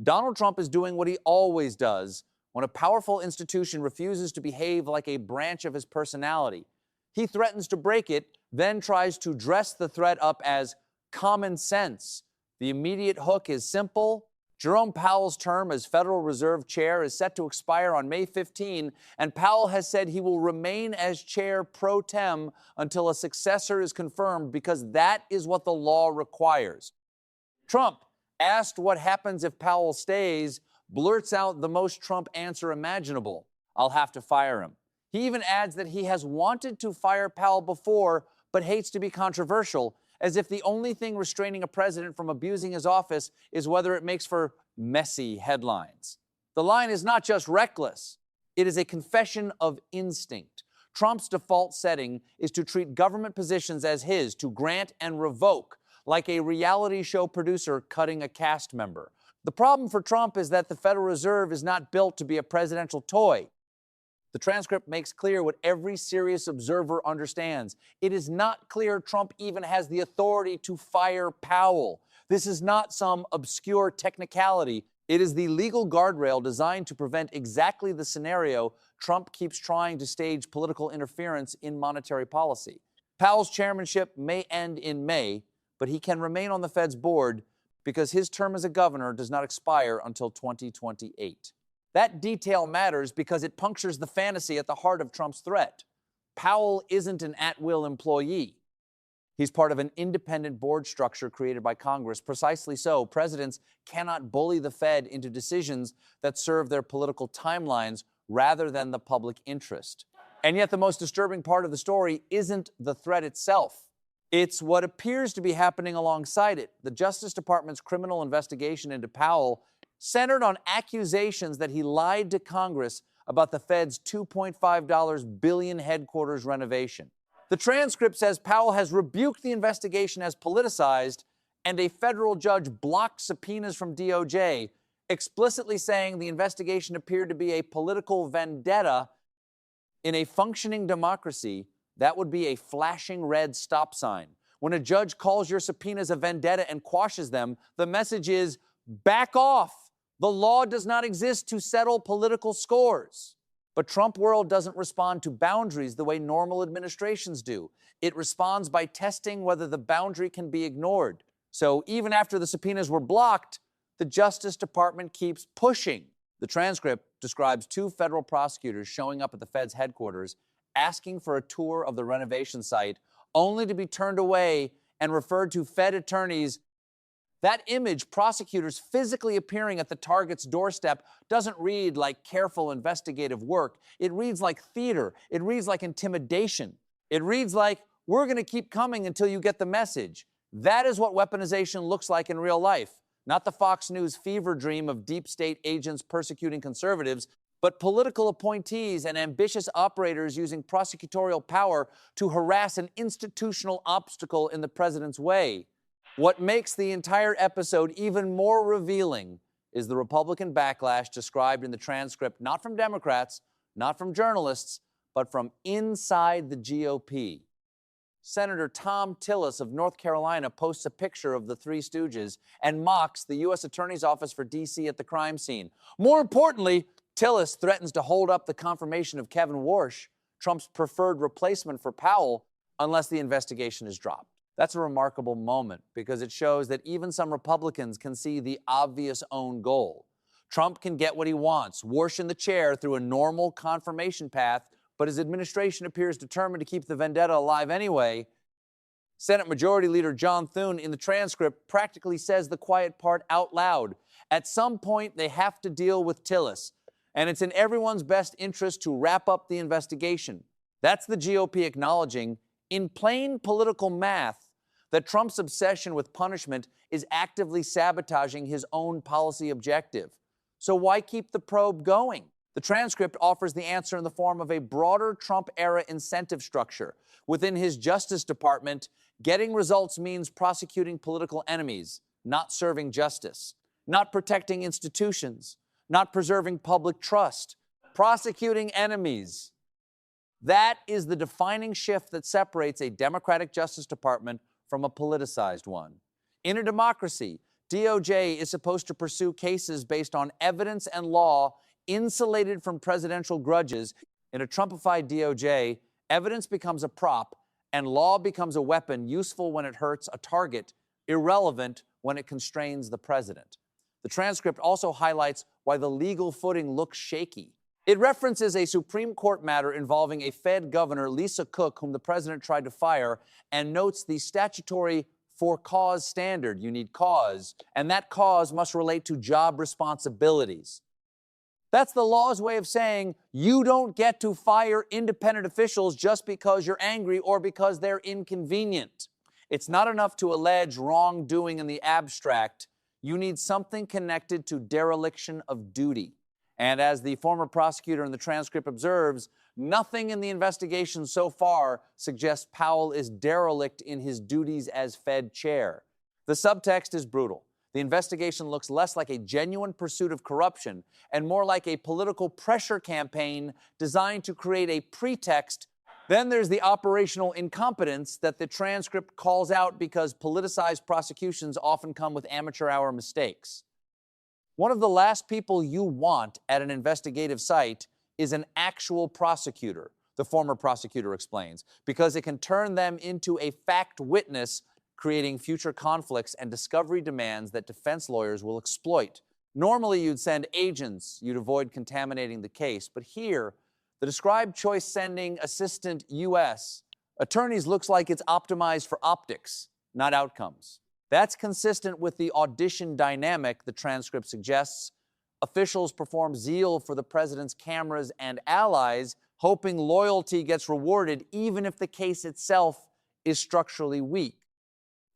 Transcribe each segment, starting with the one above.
Donald Trump is doing what he always does when a powerful institution refuses to behave like a branch of his personality. He threatens to break it, then tries to dress the threat up as common sense. The immediate hook is simple. Jerome Powell's term as Federal Reserve Chair is set to expire on May 15, and Powell has said he will remain as chair pro tem until a successor is confirmed because that is what the law requires. Trump, asked what happens if Powell stays, blurts out the most Trump answer imaginable: "I'll have to fire him." He even adds that he has wanted to fire Powell before, but hates to be controversial, as if the only thing restraining a president from abusing his office is whether it makes for messy headlines. The line is not just reckless, it is a confession of instinct. Trump's default setting is to treat government positions as his, to grant and revoke, like a reality show producer cutting a cast member. The problem for Trump is that the Federal Reserve is not built to be a presidential toy. The transcript makes clear what every serious observer understands. It is not clear Trump even has the authority to fire Powell. This is not some obscure technicality. It is the legal guardrail designed to prevent exactly the scenario Trump keeps trying to stage political interference in monetary policy. Powell's chairmanship may end in May, but he can remain on the Fed's board because his term as a governor does not expire until 2028. That detail matters because it punctures the fantasy at the heart of Trump's threat. Powell isn't an at-will employee. He's part of an independent board structure created by Congress. Precisely so, presidents cannot bully the Fed into decisions that serve their political timelines rather than the public interest. And yet the most disturbing part of the story isn't the threat itself. It's what appears to be happening alongside it. The Justice Department's criminal investigation into Powell centered on accusations that he lied to Congress about the Fed's $2.5 billion headquarters renovation. The transcript says Powell has rebuked the investigation as politicized, and a federal judge blocked subpoenas from DOJ, explicitly saying the investigation appeared to be a political vendetta. In a functioning democracy, that would be a flashing red stop sign. When a judge calls your subpoenas a vendetta and quashes them, the message is, back off. The law does not exist to settle political scores. But Trump world doesn't respond to boundaries the way normal administrations do. It responds by testing whether the boundary can be ignored. So even after the subpoenas were blocked, the Justice Department keeps pushing. The transcript describes two federal prosecutors showing up at the Fed's headquarters, asking for a tour of the renovation site, only to be turned away and referred to Fed attorneys. That image, prosecutors physically appearing at the target's doorstep, doesn't read like careful investigative work. It reads like theater. It reads like intimidation. It reads like, we're going to keep coming until you get the message. That is what weaponization looks like in real life. Not the Fox News fever dream of deep state agents persecuting conservatives, but political appointees and ambitious operators using prosecutorial power to harass an institutional obstacle in the president's way. What makes the entire episode even more revealing is the Republican backlash described in the transcript, not from Democrats, not from journalists, but from inside the GOP. Senator Tom Tillis of North Carolina posts a picture of the Three Stooges and mocks the U.S. Attorney's Office for D.C. at the crime scene. More importantly, Tillis threatens to hold up the confirmation of Kevin Warsh, Trump's preferred replacement for Powell, unless the investigation is dropped. That's a remarkable moment because it shows that even some Republicans can see the obvious own goal. Trump can get what he wants, Warsh in the chair through a normal confirmation path, but his administration appears determined to keep the vendetta alive anyway. Senate Majority Leader John Thune in the transcript practically says the quiet part out loud. At some point, they have to deal with Tillis, and it's in everyone's best interest to wrap up the investigation. That's the GOP acknowledging, in plain political math, that Trump's obsession with punishment is actively sabotaging his own policy objective. So why keep the probe going? The transcript offers the answer in the form of a broader Trump-era incentive structure. Within his Justice Department, getting results means prosecuting political enemies, not serving justice, not protecting institutions, not preserving public trust, prosecuting enemies. That is the defining shift that separates a Democratic Justice Department from a politicized one. In a democracy, DOJ is supposed to pursue cases based on evidence and law insulated from presidential grudges. In a Trumpified DOJ, evidence becomes a prop and law becomes a weapon useful when it hurts a target, irrelevant when it constrains the president. The transcript also highlights why the legal footing looks shaky. It references a Supreme Court matter involving a Fed governor, Lisa Cook, whom the president tried to fire, and notes the statutory for cause standard. You need cause, and that cause must relate to job responsibilities. That's the law's way of saying you don't get to fire independent officials just because you're angry or because they're inconvenient. It's not enough to allege wrongdoing in the abstract. You need something connected to dereliction of duty. And as the former prosecutor in the transcript observes, nothing in the investigation so far suggests Powell is derelict in his duties as Fed chair. The subtext is brutal. The investigation looks less like a genuine pursuit of corruption and more like a political pressure campaign designed to create a pretext. Then there's the operational incompetence that the transcript calls out because politicized prosecutions often come with amateur hour mistakes. One of the last people you want at an investigative site is an actual prosecutor, the former prosecutor explains, because it can turn them into a fact witness, creating future conflicts and discovery demands that defense lawyers will exploit. Normally, you'd send agents, you'd avoid contaminating the case, but here, the described choice sending assistant U.S. attorneys looks like it's optimized for optics, not outcomes. That's consistent with the audition dynamic the transcript suggests. Officials perform zeal for the president's cameras and allies, hoping loyalty gets rewarded even if the case itself is structurally weak.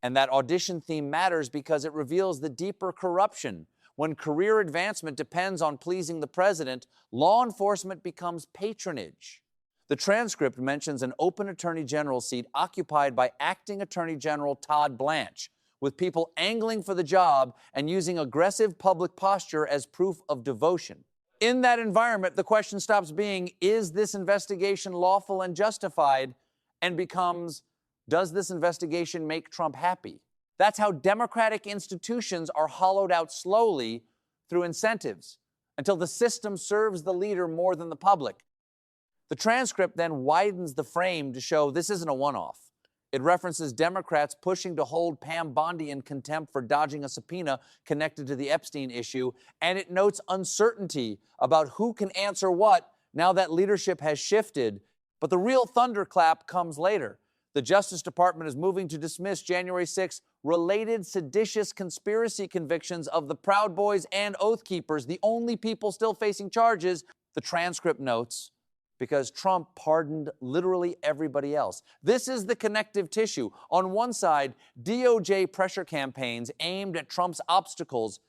And that audition theme matters because it reveals the deeper corruption. When career advancement depends on pleasing the president, law enforcement becomes patronage. The transcript mentions an open attorney general seat occupied by acting Attorney General Todd Blanche, with people angling for the job and using aggressive public posture as proof of devotion. In that environment, the question stops being, is this investigation lawful and justified, and becomes, does this investigation make Trump happy? That's how democratic institutions are hollowed out slowly through incentives until the system serves the leader more than the public. The transcript then widens the frame to show this isn't a one-off. It references Democrats pushing to hold Pam Bondi in contempt for dodging a subpoena connected to the Epstein issue, and it notes uncertainty about who can answer what now that leadership has shifted. But the real thunderclap comes later. The Justice Department is moving to dismiss January 6 related seditious conspiracy convictions of the Proud Boys and Oath Keepers, the only people still facing charges, the transcript notes, because Trump pardoned literally everybody else. This is the connective tissue. On one side, DOJ pressure campaigns aimed at Trump's obstacles.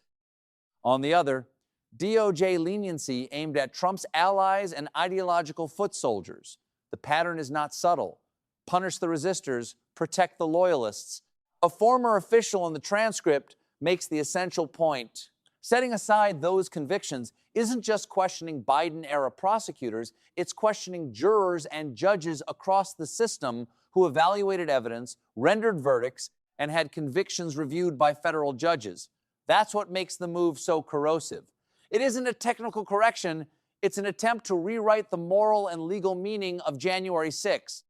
On the other, DOJ leniency aimed at Trump's allies and ideological foot soldiers. The pattern is not subtle. Punish the resistors, protect the loyalists. A former official in the transcript makes the essential point. Setting aside those convictions isn't just questioning Biden-era prosecutors, it's questioning jurors and judges across the system who evaluated evidence, rendered verdicts, and had convictions reviewed by federal judges. That's what makes the move so corrosive. It isn't a technical correction, it's an attempt to rewrite the moral and legal meaning of January 6.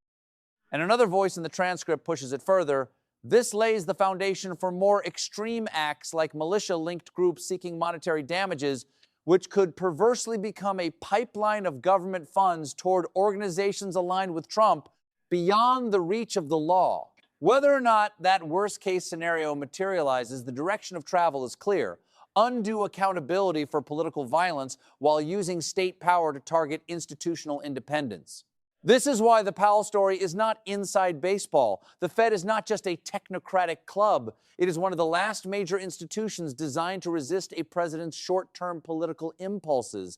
And another voice in the transcript pushes it further. This lays the foundation for more extreme acts like militia-linked groups seeking monetary damages, which could perversely become a pipeline of government funds toward organizations aligned with Trump beyond the reach of the law. Whether or not that worst-case scenario materializes, the direction of travel is clear. Undue accountability for political violence while using state power to target institutional independence. This is why the Powell story is not inside baseball. The Fed is not just a technocratic club. It is one of the last major institutions designed to resist a president's short-term political impulses.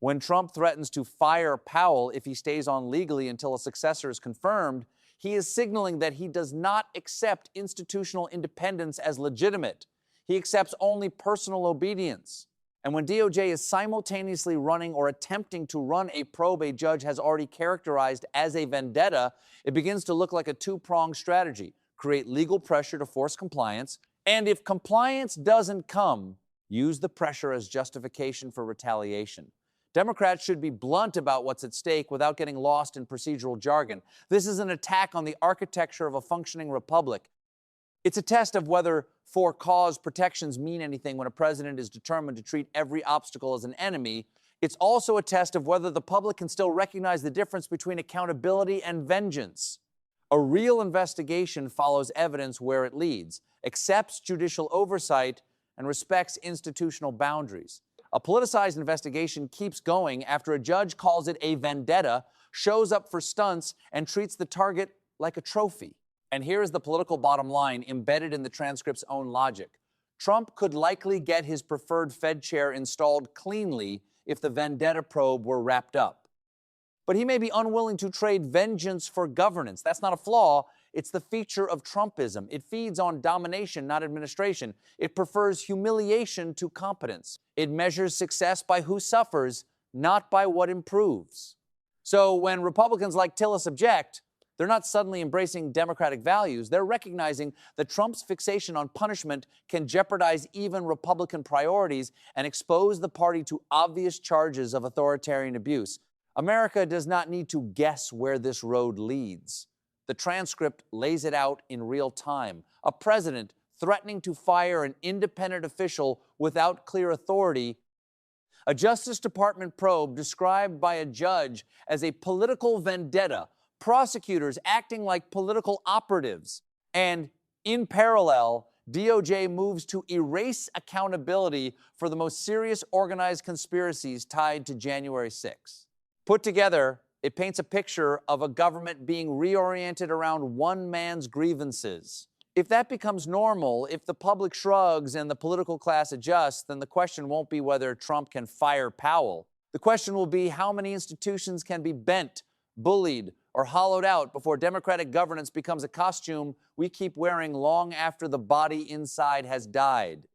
When Trump threatens to fire Powell if he stays on legally until a successor is confirmed, he is signaling that he does not accept institutional independence as legitimate. He accepts only personal obedience. And when DOJ is simultaneously running or attempting to run a probe a judge has already characterized as a vendetta, it begins to look like a two-pronged strategy: create legal pressure to force compliance And if compliance doesn't come, use the pressure as justification for retaliation. Democrats should be blunt about what's at stake without getting lost in procedural jargon. This is an attack on the architecture of a functioning republic. It's a test of whether for-cause protections mean anything when a president is determined to treat every obstacle as an enemy. It's also a test of whether the public can still recognize the difference between accountability and vengeance. A real investigation follows evidence where it leads, accepts judicial oversight, and respects institutional boundaries. A politicized investigation keeps going after a judge calls it a vendetta, shows up for stunts, and treats the target like a trophy. And here is the political bottom line embedded in the transcript's own logic. Trump could likely get his preferred Fed chair installed cleanly if the vendetta probe were wrapped up. But he may be unwilling to trade vengeance for governance. That's not a flaw. It's the feature of Trumpism. It feeds on domination, not administration. It prefers humiliation to competence. It measures success by who suffers, not by what improves. So when Republicans like Tillis object, they're not suddenly embracing Democratic values. They're recognizing that Trump's fixation on punishment can jeopardize even Republican priorities and expose the party to obvious charges of authoritarian abuse. America does not need to guess where this road leads. The transcript lays it out in real time. A president threatening to fire an independent official without clear authority. A Justice Department probe described by a judge as a political vendetta. Prosecutors acting like political operatives. And in parallel, DOJ moves to erase accountability for the most serious organized conspiracies tied to January 6th. Put together, it paints a picture of a government being reoriented around one man's grievances. If that becomes normal, if the public shrugs and the political class adjusts, then the question won't be whether Trump can fire Powell. The question will be how many institutions can be bent, bullied, or hollowed out before democratic governance becomes a costume we keep wearing long after the body inside has died.